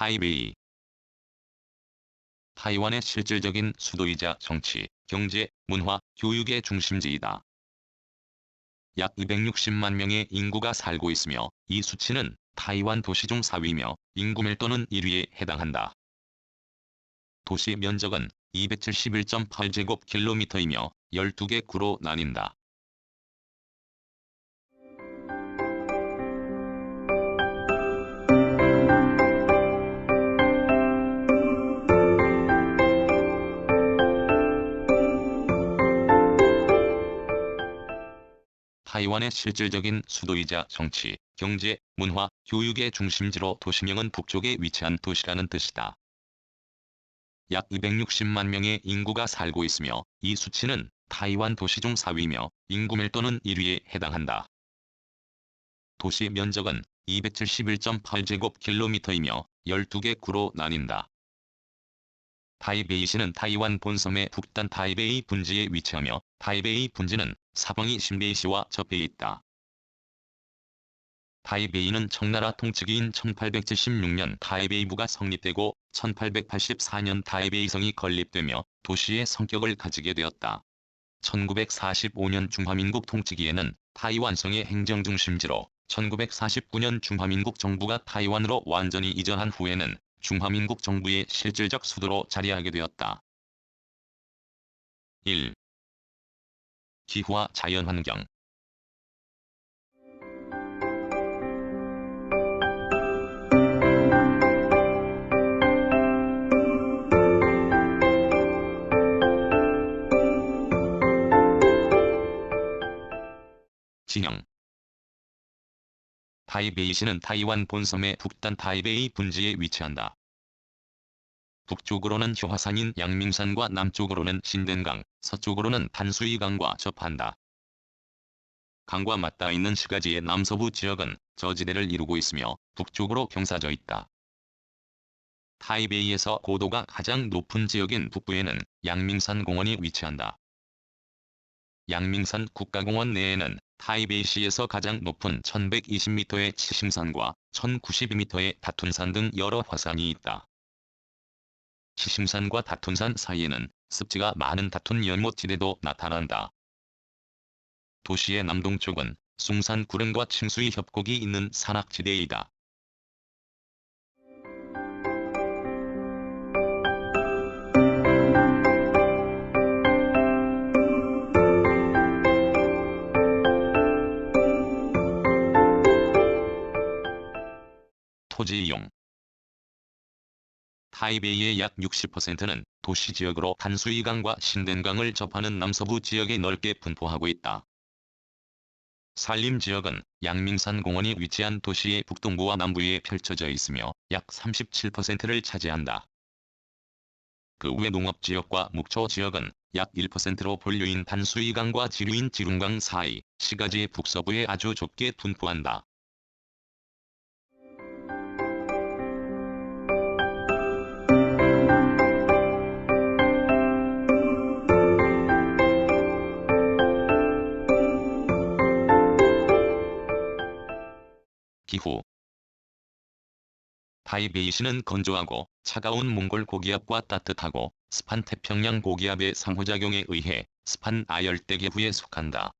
타이베이. 타이완의 실질적인 수도이자 정치, 경제, 문화, 교육의 중심지이다. 약 260만 명의 인구가 살고 있으며 이 수치는 타이완 도시 중 4위며 인구 밀도는 1위에 해당한다. 도시 면적은 271.8제곱킬로미터이며 12개 구로 나뉜다. 타이완의 실질적인 수도이자 정치, 경제, 문화, 교육의 중심지로 도시명은 북쪽에 위치한 도시라는 뜻이다. 약 260만 명의 인구가 살고 있으며 이 수치는 타이완 도시 중 4위며 인구 밀도는 1위에 해당한다. 도시 면적은 271.8제곱킬로미터이며 12개 구로 나뉜다. 타이베이시는 타이완 본섬의 북단 타이베이 분지에 위치하며 타이베이 분지는 사방이 신베이시와 접해 있다. 타이베이는 청나라 통치기인 1876년 타이베이부가 성립되고 1884년 타이베이성이 건립되며 도시의 성격을 가지게 되었다. 1945년 중화민국 통치기에는 타이완성의 행정중심지로 1949년 중화민국 정부가 타이완으로 완전히 이전한 후에는 중화민국 정부의 실질적 수도로 자리하게 되었다. 1. 기후와 자연환경. 지형. 타이베이시는 타이완 본섬의 북단 타이베이 분지에 위치한다. 북쪽으로는 효화산인 양밍산과 남쪽으로는 신덴강, 서쪽으로는 단수이강과 접한다. 강과 맞닿아 있는 시가지의 남서부 지역은 저지대를 이루고 있으며 북쪽으로 경사져 있다. 타이베이에서 고도가 가장 높은 지역인 북부에는 양밍산 공원이 위치한다. 양밍산 국가공원 내에는 타이베이시에서 가장 높은 1120m의 치심산과 1092m의 다툰산 등 여러 화산이 있다. 치심산과 다툰산 사이에는 습지가 많은 다툰 연못지대도 나타난다. 도시의 남동쪽은 숭산 구릉과 칭수이 협곡이 있는 산악지대이다. 토지 이용. 타이베이의 약 60%는 도시지역으로 단수이강과 신덴강을 접하는 남서부 지역에 넓게 분포하고 있다. 산림지역은 양밍산 공원이 위치한 도시의 북동부와 남부에 펼쳐져 있으며 약 37%를 차지한다. 그 외 농업지역과 묵초지역은 약 1%로 분류인 단수이강과 지류인 지룽강 사이, 시가지의 북서부에 아주 좁게 분포한다. 기후. 타이베이시는 건조하고 차가운 몽골 고기압과 따뜻하고 습한 태평양 고기압의 상호작용에 의해 습한 아열대 계후에 속한다.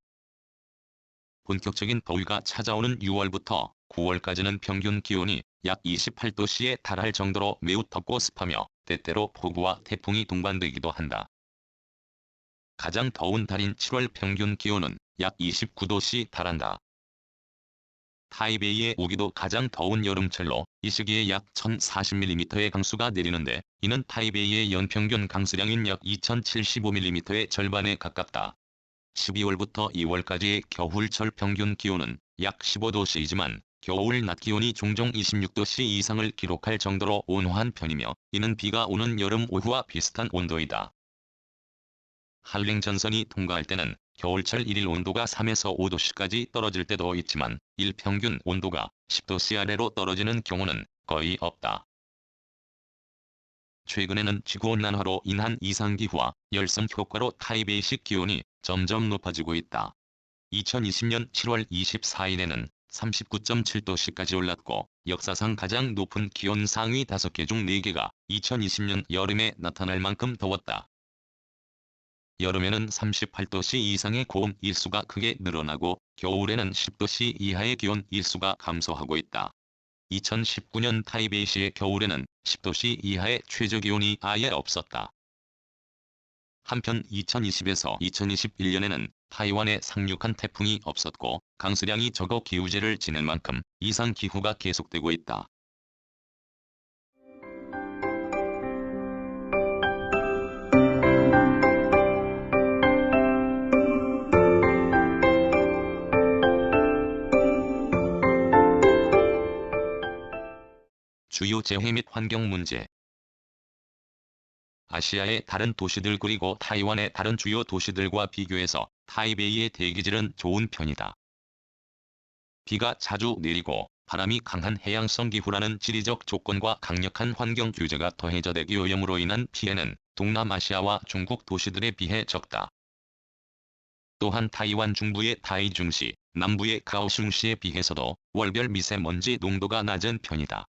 본격적인 더위가 찾아오는 6월부터 9월까지는 평균 기온이 약 28도씨에 달할 정도로 매우 덥고 습하며 때때로 폭우와 태풍이 동반되기도 한다. 가장 더운 달인 7월 평균 기온은 약 29도씨 달한다. 타이베이의 우기도 가장 더운 여름철로 이 시기에 약 1040mm의 강수가 내리는데 이는 타이베이의 연평균 강수량인 약 2075mm의 절반에 가깝다. 12월부터 2월까지의 겨울철 평균 기온은 약 15도씨이지만 겨울 낮 기온이 종종 26도씨 이상을 기록할 정도로 온화한 편이며 이는 비가 오는 여름 오후와 비슷한 온도이다. 한랭 전선이 통과할 때는 겨울철 1일 온도가 3에서 5도씨까지 떨어질 때도 있지만 일평균 온도가 10도씨 아래로 떨어지는 경우는 거의 없다. 최근에는 지구온난화로 인한 이상기후와 열섬 효과로 타이베이시 기온이 점점 높아지고 있다. 2020년 7월 24일에는 39.7도씨까지 올랐고 역사상 가장 높은 기온 상위 5개 중 4개가 2020년 여름에 나타날 만큼 더웠다. 여름에는 38도씨 이상의 고온 일수가 크게 늘어나고 겨울에는 10도씨 이하의 기온 일수가 감소하고 있다. 2019년 타이베이시의 겨울에는 10도씨 이하의 최저기온이 아예 없었다. 한편 2020에서 2021년에는 타이완에 상륙한 태풍이 없었고 강수량이 적어 기우제를 지낼 만큼 이상 기후가 계속되고 있다. 주요 재해 및 환경 문제. 아시아의 다른 도시들 그리고 타이완의 다른 주요 도시들과 비교해서 타이베이의 대기질은 좋은 편이다. 비가 자주 내리고 바람이 강한 해양성 기후라는 지리적 조건과 강력한 환경 규제가 더해져 대기 오염으로 인한 피해는 동남아시아와 중국 도시들에 비해 적다. 또한 타이완 중부의 타이중시, 남부의 가오슝시에 비해서도 월별 미세먼지 농도가 낮은 편이다.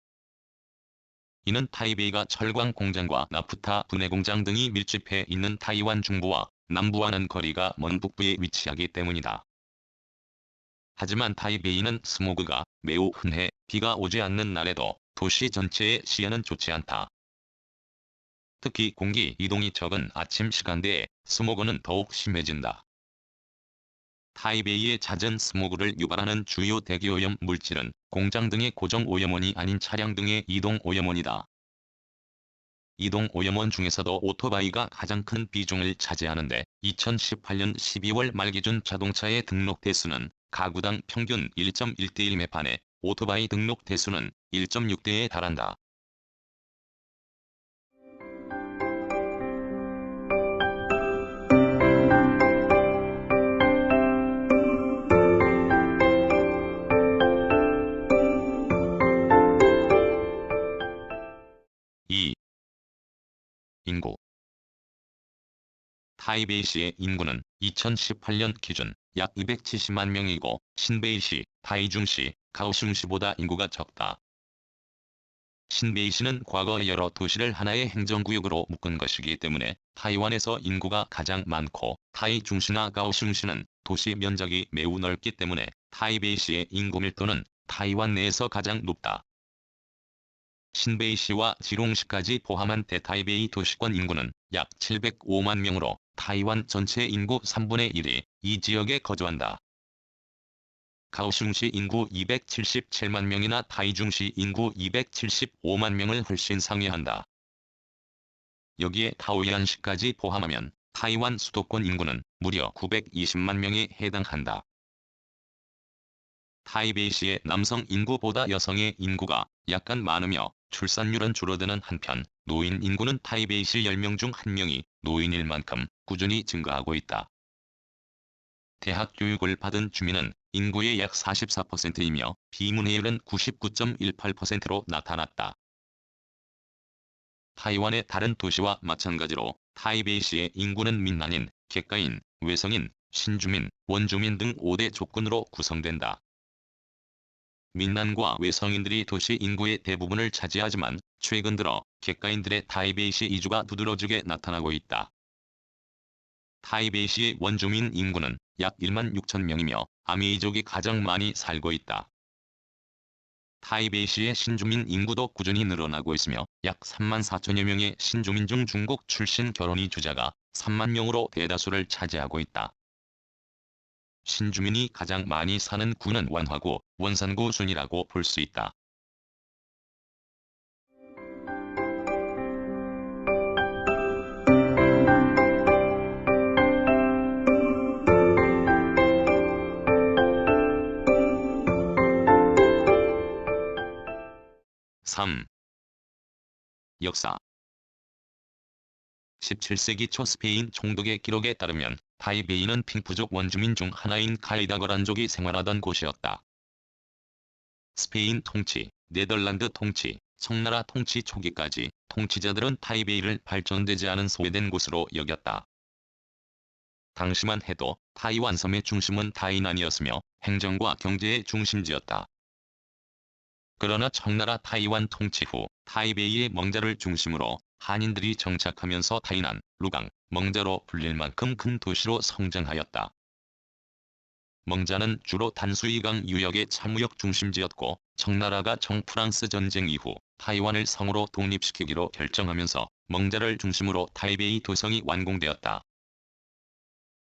이는 타이베이가 철광 공장과 나프타 분해 공장 등이 밀집해 있는 타이완 중부와 남부와는 거리가 먼 북부에 위치하기 때문이다. 하지만 타이베이는 스모그가 매우 흔해 비가 오지 않는 날에도 도시 전체의 시야는 좋지 않다. 특히 공기 이동이 적은 아침 시간대에 스모그는 더욱 심해진다. 타이베이의 잦은 스모그를 유발하는 주요 대기오염 물질은 공장 등의 고정오염원이 아닌 차량 등의 이동오염원이다. 이동오염원 중에서도 오토바이가 가장 큰 비중을 차지하는데 2018년 12월 말 기준 자동차의 등록 대수는 가구당 평균 1.1대1에 반해 오토바이 등록 대수는 1.6대에 달한다. 인구. 타이베이시의 인구는 2018년 기준 약 270만 명이고 신베이시, 타이중시, 가오슝시보다 인구가 적다. 신베이시는 과거 여러 도시를 하나의 행정구역으로 묶은 것이기 때문에 타이완에서 인구가 가장 많고 타이중시나 가오슝시는 도시 면적이 매우 넓기 때문에 타이베이시의 인구 밀도는 타이완 내에서 가장 높다. 신베이시와 지롱시까지 포함한 대타이베이 도시권 인구는 약 705만 명으로 타이완 전체 인구 3분의 1이 이 지역에 거주한다. 가오슝시 인구 277만 명이나 타이중시 인구 275만 명을 훨씬 상회한다. 여기에 타오이안시까지 포함하면 타이완 수도권 인구는 무려 920만 명에 해당한다. 타이베이시의 남성 인구보다 여성의 인구가 약간 많으며 출산율은 줄어드는 한편 노인 인구는 타이베이시 10명 중 1명이 노인일 만큼 꾸준히 증가하고 있다. 대학 교육을 받은 주민은 인구의 약 44%이며 비문해율은 99.18%로 나타났다. 타이완의 다른 도시와 마찬가지로 타이베이시의 인구는 민난인, 객가인, 외성인, 신주민, 원주민 등 5대 조건으로 구성된다. 민난과 외성인들이 도시 인구의 대부분을 차지하지만 최근 들어 객가인들의 타이베이시 이주가 두드러지게 나타나고 있다. 타이베이시의 원주민 인구는 약 1만 6천 명이며 아미이족이 가장 많이 살고 있다. 타이베이시의 신주민 인구도 꾸준히 늘어나고 있으며 약 3만 4천여 명의 신주민 중 중국 출신 결혼 이주자가 3만 명으로 대다수를 차지하고 있다. 신주민이 가장 많이 사는 구는 완화구, 원산구 순이라고 볼 수 있다. 역사. 17세기 초 스페인 총독의 기록에 따르면 타이베이는 핑푸족 원주민 중 하나인 카이다거란족이 생활하던 곳이었다. 스페인 통치, 네덜란드 통치, 청나라 통치 초기까지 통치자들은 타이베이를 발전되지 않은 소외된 곳으로 여겼다. 당시만 해도 타이완 섬의 중심은 타이난이었으며 행정과 경제의 중심지였다. 그러나 청나라 타이완 통치 후 타이베이의 멍자를 중심으로 한인들이 정착하면서 타이난, 루강, 멍자로 불릴 만큼 큰 도시로 성장하였다. 멍자는 주로 단수이강 유역의 참무역 중심지였고 청나라가 청프랑스 전쟁 이후 타이완을 성으로 독립시키기로 결정하면서 멍자를 중심으로 타이베이 도성이 완공되었다.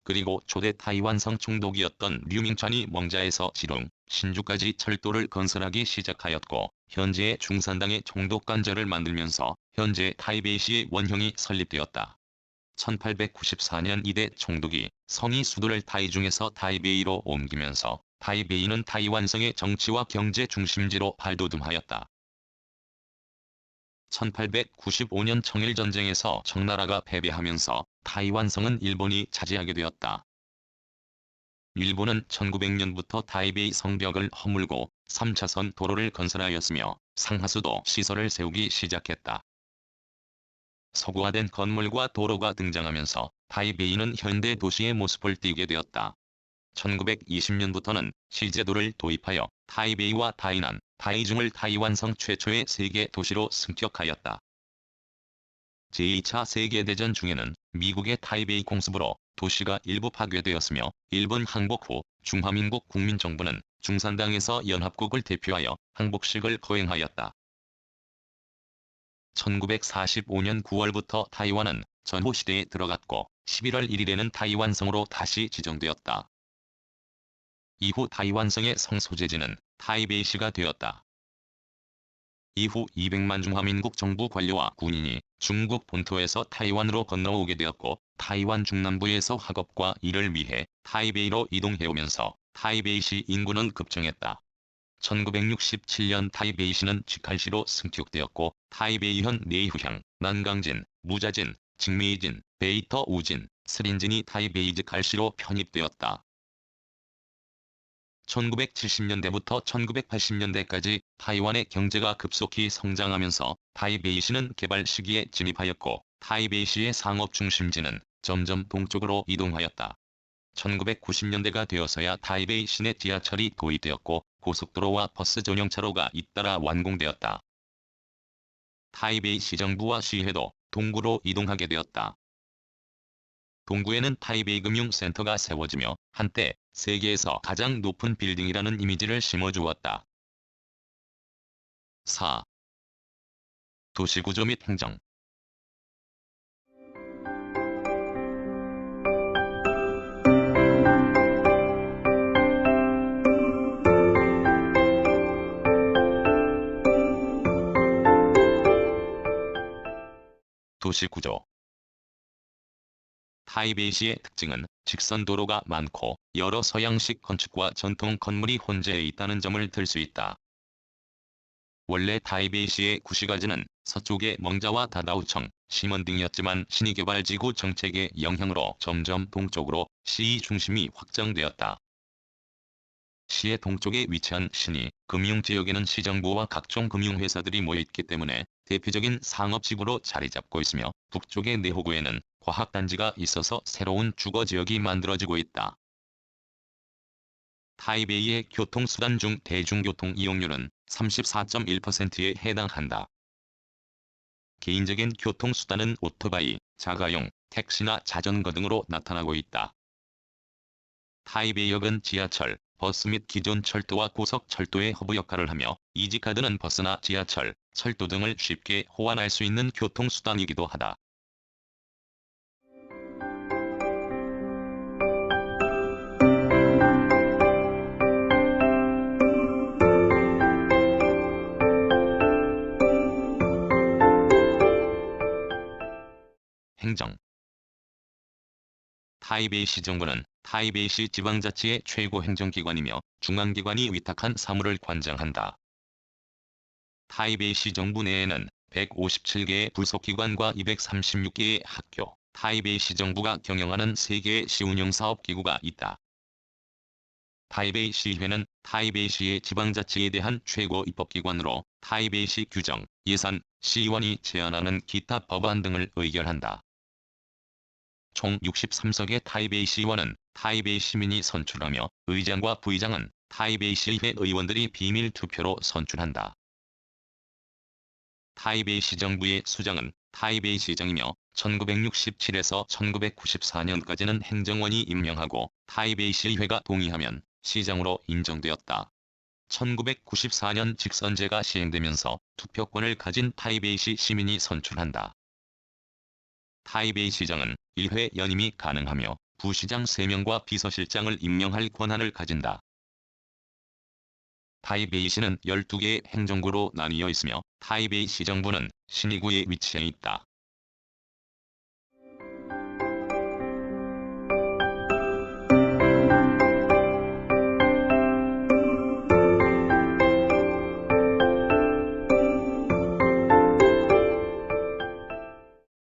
그리고 초대 타이완성 총독이었던 류밍찬이 멍자에서 지룽, 신주까지 철도를 건설하기 시작하였고 현재의 중산당의 총독 관저를 만들면서 현재 타이베이시의 원형이 설립되었다. 1894년 이대 총독이 성이 수도를 타이중에서 타이베이로 옮기면서 타이베이는 타이완성의 정치와 경제 중심지로 발돋움하였다. 1895년 청일전쟁에서 청나라가 패배하면서 타이완성은 일본이 차지하게 되었다. 일본은 1900년부터 타이베이 성벽을 허물고 3차선 도로를 건설하였으며 상하수도 시설을 세우기 시작했다. 서구화된 건물과 도로가 등장하면서 타이베이는 현대 도시의 모습을 띠게 되었다. 1920년부터는 시제도를 도입하여 타이베이와 타이난, 타이중을 타이완성 최초의 세계 도시로 승격하였다. 제2차 세계대전 중에는 미국의 타이베이 공습으로 도시가 일부 파괴되었으며 일본 항복 후 중화민국 국민정부는 중산당에서 연합국을 대표하여 항복식을 거행하였다. 1945년 9월부터 타이완은 전호시대에 들어갔고 11월 1일에는 타이완성으로 다시 지정되었다. 이후 타이완성의 성소재지는 타이베이시가 되었다. 이후 200만 중화민국 정부 관료와 군인이 중국 본토에서 타이완으로 건너오게 되었고 타이완 중남부에서 학업과 일을 위해 타이베이로 이동해오면서 타이베이시 인구는 급증했다. 1967년 타이베이시는 직할시로 승격되었고 타이베이현 내후향, 난강진, 무자진, 직메이진, 베이터 우진, 스린진이 타이베이 직할시로 편입되었다. 1970년대부터 1980년대까지 타이완의 경제가 급속히 성장하면서 타이베이시는 개발 시기에 진입하였고 타이베이시의 상업 중심지는 점점 동쪽으로 이동하였다. 1990년대가 되어서야 타이베이 시내 지하철이 도입되었고 고속도로와 버스 전용차로가 잇따라 완공되었다. 타이베이 시정부와 시회도 동구로 이동하게 되었다. 동구에는 타이베이 금융센터가 세워지며 한때 세계에서 가장 높은 빌딩이라는 이미지를 심어주었다. 4. 도시구조 및 행정. 도시구조. 타이베이시의 특징은 직선 도로가 많고 여러 서양식 건축과 전통 건물이 혼재해 있다는 점을 들 수 있다. 원래 타이베이시의 구시가지는 서쪽의 멍자와 다다오청, 시먼 등이었지만 신의개발지구 정책의 영향으로 점점 동쪽으로 시의 중심이 확장되었다. 시의 동쪽에 위치한 신의, 금융지역에는 시정부와 각종 금융회사들이 모여있기 때문에 대표적인 상업지구로 자리잡고 있으며 북쪽의 내호구에는 과학단지가 있어서 새로운 주거지역이 만들어지고 있다. 타이베이의 교통수단 중 대중교통 이용률은 34.1%에 해당한다. 개인적인 교통수단은 오토바이, 자가용, 택시나 자전거 등으로 나타나고 있다. 타이베이역은 지하철, 버스 및 기존 철도와 고속철도의 허브 역할을 하며 이지카드는 버스나 지하철, 철도 등을 쉽게 호환할 수 있는 교통수단이기도 하다. 행정. 타이베이시 정부는 타이베이시 지방자치의 최고 행정기관이며 중앙기관이 위탁한 사무를 관장한다. 타이베이시 정부 내에는 157개의 부속기관과 236개의 학교, 타이베이시 정부가 경영하는 3개의 시운영사업기구가 있다. 타이베이시의회는 타이베이시의 지방자치에 대한 최고 입법기관으로 타이베이시 규정, 예산, 시의원이 제안하는 기타 법안 등을 의결한다. 총 63석의 타이베이시의원은 타이베이 시민이 선출하며 의장과 부의장은 타이베이시의회 의원들이 비밀 투표로 선출한다. 타이베이 시정부의 수장은 타이베이 시장이며 1967에서 1994년까지는 행정원이 임명하고 타이베이 시의회가 동의하면 시장으로 인정되었다. 1994년 직선제가 시행되면서 투표권을 가진 타이베이시 시민이 선출한다. 타이베이 시장은 1회 연임이 가능하며 부시장 3명과 비서실장을 임명할 권한을 가진다. 타이베이시는 12개의 행정구로 나뉘어 있으며 타이베이 시정부는 신의구에 위치해 있다.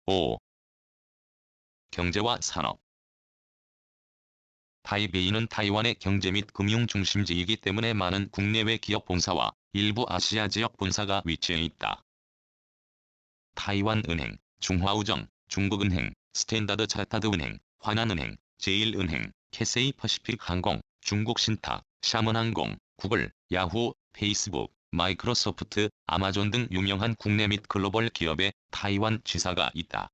오. 경제와 산업. 타이베이는 타이완의 경제 및 금융 중심지이기 때문에 많은 국내외 기업 본사와 일부 아시아 지역 본사가 위치해 있다. 타이완은행, 중화우정, 중국은행, 스탠다드 차타드은행, 화난은행, 제일은행, 캐세이 퍼시픽항공, 중국신탁, 샤먼항공, 구글, 야후, 페이스북, 마이크로소프트, 아마존 등 유명한 국내 및 글로벌 기업의 타이완 지사가 있다.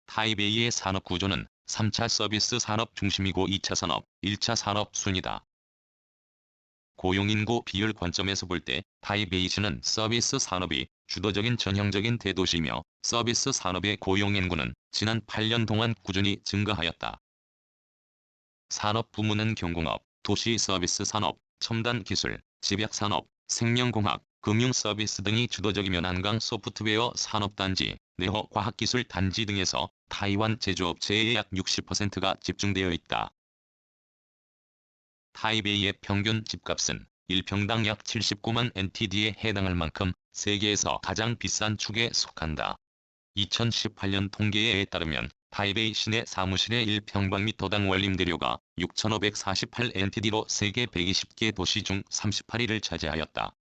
타이베이의 산업 구조는 3차 서비스 산업 중심이고 2차 산업, 1차 산업 순이다. 고용인구 비율 관점에서 볼 때 타이베이시는 서비스 산업이 주도적인 전형적인 대도시이며 서비스 산업의 고용인구는 지난 8년 동안 꾸준히 증가하였다. 산업 부문은 경공업, 도시 서비스 산업, 첨단 기술, 집약산업, 생명공학, 금융서비스 등이 주도적이며 난강 소프트웨어 산업단지, 네허 과학기술단지 등에서 타이완 제조업체의 약 60%가 집중되어 있다. 타이베이의 평균 집값은 1평당 약 79만 NTD에 해당할 만큼 세계에서 가장 비싼 축에 속한다. 2018년 통계에 따르면 타이베이 시내 사무실의 1평방미터당 원림대료가 6,548 NTD로 세계 120개 도시 중 38위를 차지하였다.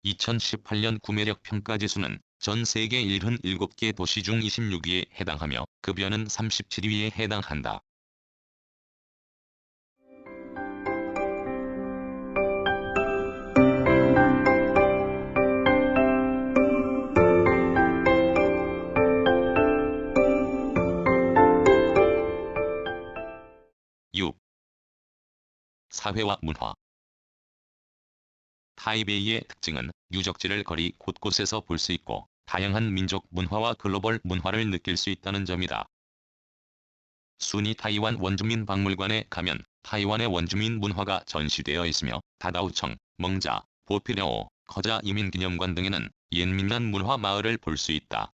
2018년 구매력 평가지수는 전 세계 77개 도시 중 26위에 해당하며 급여는 37위에 해당한다. 사회와 문화. 타이베이의 특징은 유적지를 거리 곳곳에서 볼 수 있고 다양한 민족 문화와 글로벌 문화를 느낄 수 있다는 점이다. 순위 타이완 원주민 박물관에 가면 타이완의 원주민 문화가 전시되어 있으며 다다오청, 멍자, 보피려오, 거자 이민기념관 등에는 옛민간 문화 마을을 볼 수 있다.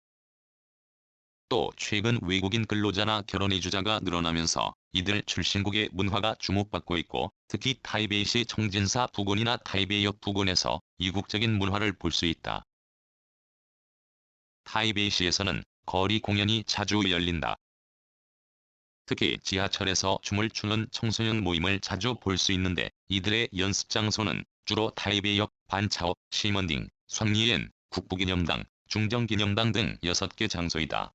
또 최근 외국인 근로자나 결혼 이주자가 늘어나면서 이들 출신국의 문화가 주목받고 있고 특히 타이베이시 청진사 부근이나 타이베이역 부근에서 이국적인 문화를 볼 수 있다. 타이베이시에서는 거리 공연이 자주 열린다. 특히 지하철에서 춤을 추는 청소년 모임을 자주 볼 수 있는데 이들의 연습 장소는 주로 타이베이역, 반차오, 시먼딩, 황리엔, 국부기념당, 중정기념당 등 6개 장소이다.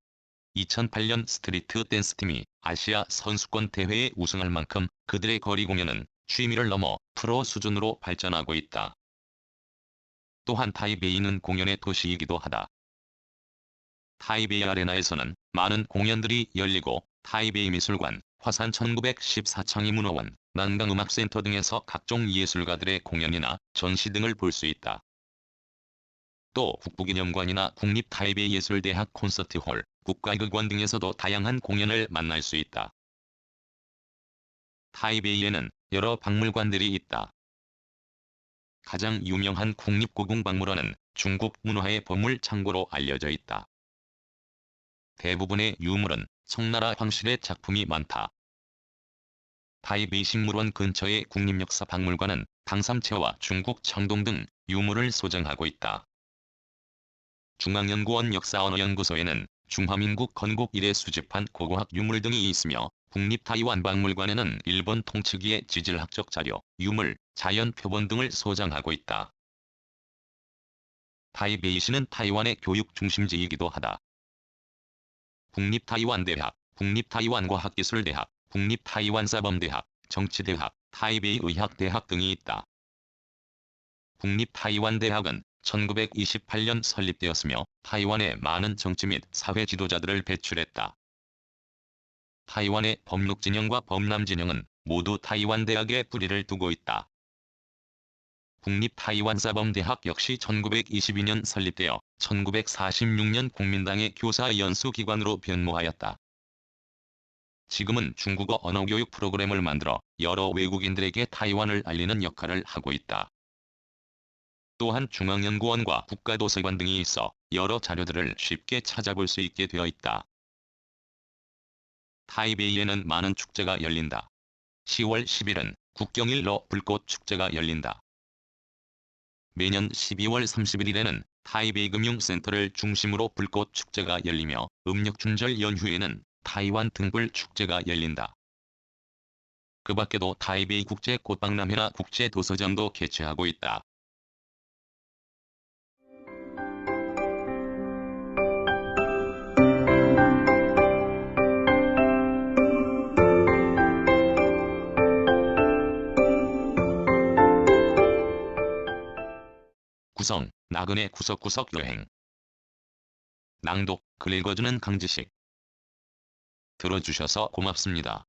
2008년 스트리트 댄스팀이 아시아 선수권 대회에 우승할 만큼 그들의 거리 공연은 취미를 넘어 프로 수준으로 발전하고 있다. 또한 타이베이는 공연의 도시이기도 하다. 타이베이 아레나에서는 많은 공연들이 열리고 타이베이 미술관, 화산 1914 창의문화원, 난강음악센터 등에서 각종 예술가들의 공연이나 전시 등을 볼 수 있다. 또 국부기념관이나 국립타이베이예술대학 콘서트홀, 국가의극관 등에서도 다양한 공연을 만날 수 있다. 타이베이에는 여러 박물관들이 있다. 가장 유명한 국립고궁박물원은 중국 문화의 보물창고로 알려져 있다. 대부분의 유물은 청나라 황실의 작품이 많다. 타이베이 식물원 근처의 국립역사박물관은 당삼채와 중국 청동 등 유물을 소장하고 있다. 중앙연구원 역사언어연구소에는 중화민국 건국 이래 수집한 고고학 유물 등이 있으며 국립타이완박물관에는 일본 통치기의 지질학적 자료, 유물, 자연 표본 등을 소장하고 있다. 타이베이시는 타이완의 교육 중심지이기도 하다. 국립타이완대학, 국립타이완과학기술대학, 국립타이완사범대학, 정치대학, 타이베이 의학대학 등이 있다. 국립타이완대학은 1928년 설립되었으며 타이완의 많은 정치 및 사회 지도자들을 배출했다. 타이완의 법록진영과 법남진영은 모두 타이완대학에 뿌리를 두고 있다. 국립타이완사범대학 역시 1922년 설립되어 1946년 국민당의 교사 연수기관으로 변모하였다. 지금은 중국어 언어교육 프로그램을 만들어 여러 외국인들에게 타이완을 알리는 역할을 하고 있다. 또한 중앙연구원과 국가도서관 등이 있어 여러 자료들을 쉽게 찾아볼 수 있게 되어 있다. 타이베이에는 많은 축제가 열린다. 10월 10일은 국경일로 불꽃 축제가 열린다. 매년 12월 31일에는 타이베이 금융센터를 중심으로 불꽃 축제가 열리며 음력춘절 연휴에는 타이완 등불 축제가 열린다. 그 밖에도 타이베이 국제 꽃박람회나 국제 도서전도 개최하고 있다. 구성, 나그네 구석구석 여행. 낭독, 글 읽어주는 강지식. 들어주셔서 고맙습니다.